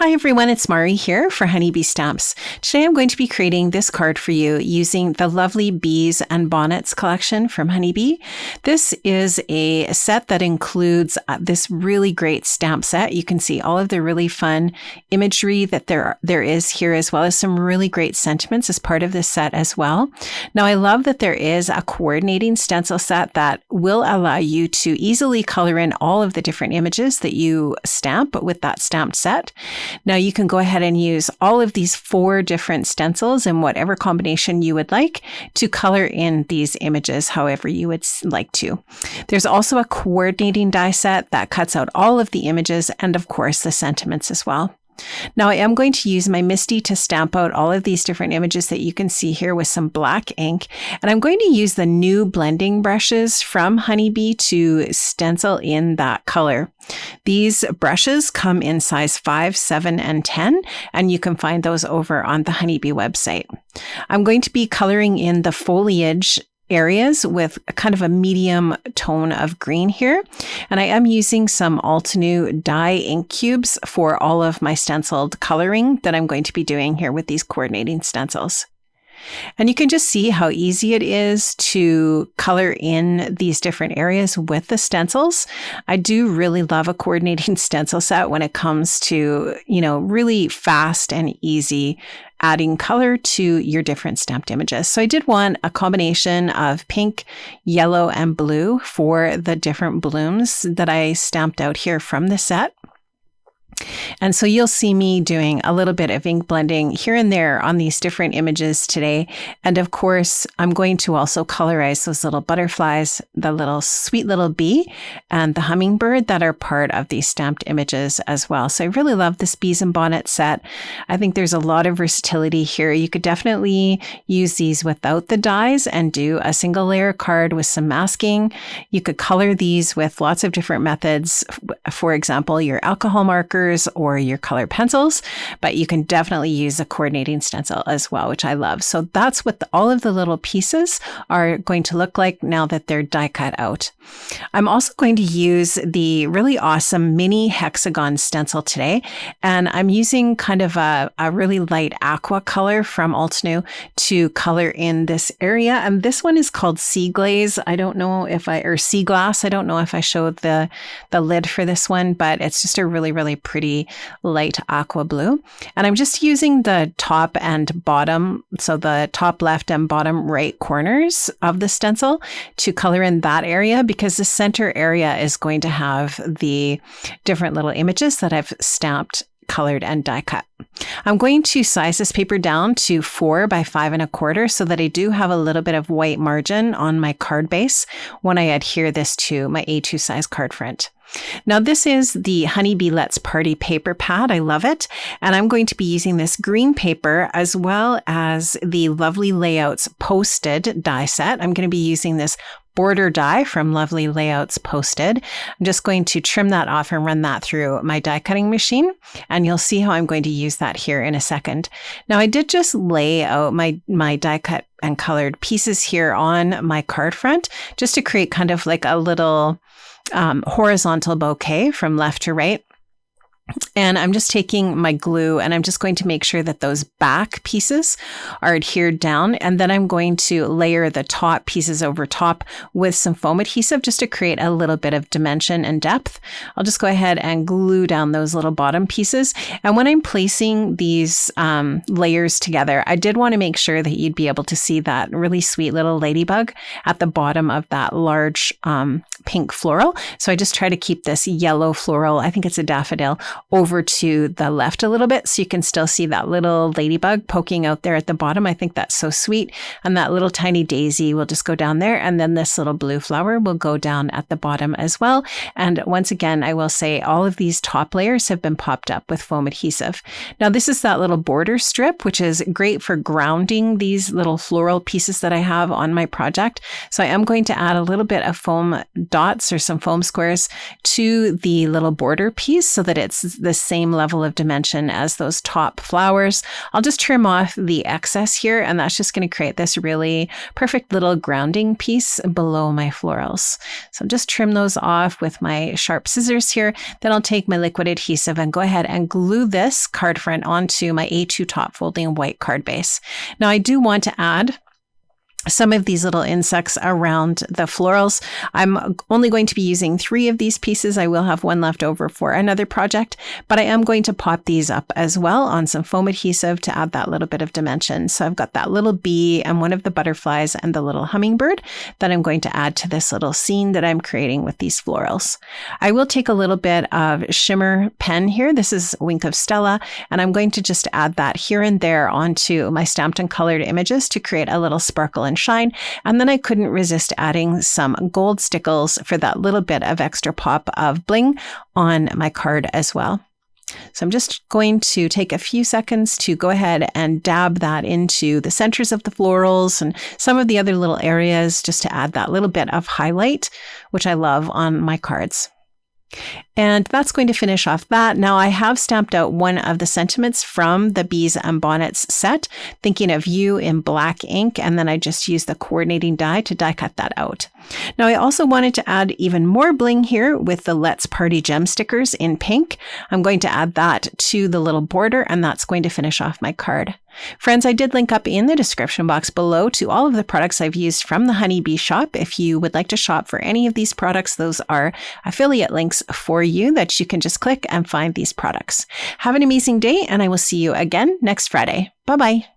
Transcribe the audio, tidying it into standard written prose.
Hi everyone, it's Mari here for Honeybee Stamps. Today I'm going to be creating this card for you using the lovely Bees and Bonnets collection from Honeybee. This is a set that includes this really great stamp set. You can see all of the really fun imagery that there is here, as well as some really great sentiments as part of this set as well. Now I love that there is a coordinating stencil set that will allow you to easily color in all of the different images that you stamp with that stamped set. Now you can go ahead and use all of these 4 different stencils in whatever combination you would like to color in these images however you would like to. There's also a coordinating die set that cuts out all of the images and of course the sentiments as well. Now I am going to use my MISTI to stamp out all of these different images that you can see here with some black ink. And I'm going to use the new blending brushes from Honeybee to stencil in that color. These brushes come in size 5, 7, and 10, and you can find those over on the Honeybee website. I'm going to be coloring in the foliage areas with kind of a medium tone of green here. And I am using some Altenew dye ink cubes for all of my stenciled coloring that I'm going to be doing here with these coordinating stencils. And you can just see how easy it is to color in these different areas with the stencils. I do really love a coordinating stencil set when it comes to, really fast and easy adding color to your different stamped images. So I did want a combination of pink, yellow, and blue for the different blooms that I stamped out here from the set. And so you'll see me doing a little bit of ink blending here and there on these different images today. And of course, I'm going to also colorize those little butterflies, the little sweet little bee, and the hummingbird that are part of these stamped images as well. So I really love this Bees and Bonnets set. I think there's a lot of versatility here. You could definitely use these without the dies and do a single layer card with some masking. You could color these with lots of different methods. For example, your alcohol markers or your color pencils, but you can definitely use a coordinating stencil as well, which I love. So that's what all of the little pieces are going to look like now that they're die cut out. I'm also going to use the really awesome mini hexagon stencil today, and I'm using kind of a really light aqua color from Altenew to color in this area. And this one is called Sea Glaze. Or Sea Glass. I don't know if I showed the lid for this one, but it's just a really, really pretty light aqua blue. And I'm just using the top and bottom, so the top left and bottom right corners of the stencil to color in that area, because the center area is going to have the different little images that I've stamped, colored, and die cut. I'm going to size this paper down to 4 by 5 1/4 so that I do have a little bit of white margin on my card base when I adhere this to my A2 size card front. Now this is the Honeybee Let's Party paper pad. I love it. And I'm going to be using this green paper as well as the Lovely Layouts Posted die set. I'm going to be using this border die from Lovely Layouts Posted. I'm just going to trim that off and run that through my die cutting machine, and you'll see how I'm going to use that here in a second. Now I did just lay out my die cut and colored pieces here on my card front just to create kind of like a little horizontal bouquet from left to right. And I'm just taking my glue and I'm just going to make sure that those back pieces are adhered down. And then I'm going to layer the top pieces over top with some foam adhesive just to create a little bit of dimension and depth. I'll just go ahead and glue down those little bottom pieces. And when I'm placing these layers together, I did want to make sure that you'd be able to see that really sweet little ladybug at the bottom of that large pink floral. So I just try to keep this yellow floral, I think it's a daffodil, over to the left a little bit so you can still see that little ladybug poking out there at the bottom. I think that's so sweet. And that little tiny daisy will just go down there. And then this little blue flower will go down at the bottom as well. And once again, I will say all of these top layers have been popped up with foam adhesive. Now this is that little border strip, which is great for grounding these little floral pieces that I have on my project. So I am going to add a little bit of foam dots or some foam squares to the little border piece so that it's the same level of dimension as those top flowers. I'll just trim off the excess here, and that's just going to create this really perfect little grounding piece below my florals. So just trim those off with my sharp scissors here. Then I'll take my liquid adhesive and go ahead and glue this card front onto my A2 top folding white card base. Now I do want to add some of these little insects around the florals. I'm only going to be using 3 of these pieces. I will have one left over for another project, but I am going to pop these up as well on some foam adhesive to add that little bit of dimension. So I've got that little bee and one of the butterflies and the little hummingbird that I'm going to add to this little scene that I'm creating with these florals. I will take a little bit of shimmer pen here. This is Wink of Stella, and I'm going to just add that here and there onto my stamped and colored images to create a little sparkle and shine. And then I couldn't resist adding some gold stickles for that little bit of extra pop of bling on my card as well. So I'm just going to take a few seconds to go ahead and dab that into the centers of the florals and some of the other little areas just to add that little bit of highlight, which I love on my cards. And that's going to finish off that. Now I have stamped out one of the sentiments from the Bees and Bonnets set, thinking of you in black ink, and then I just used the coordinating die to die cut that out. Now I also wanted to add even more bling here with the Let's Party gem stickers in pink. I'm going to add that to the little border, and that's going to finish off my card. Friends, I did link up in the description box below to all of the products I've used from the Honeybee shop. If you would like to shop for any of these products, those are affiliate links for you that you can just click and find these products. Have an amazing day, and I will see you again next Friday. Bye-bye.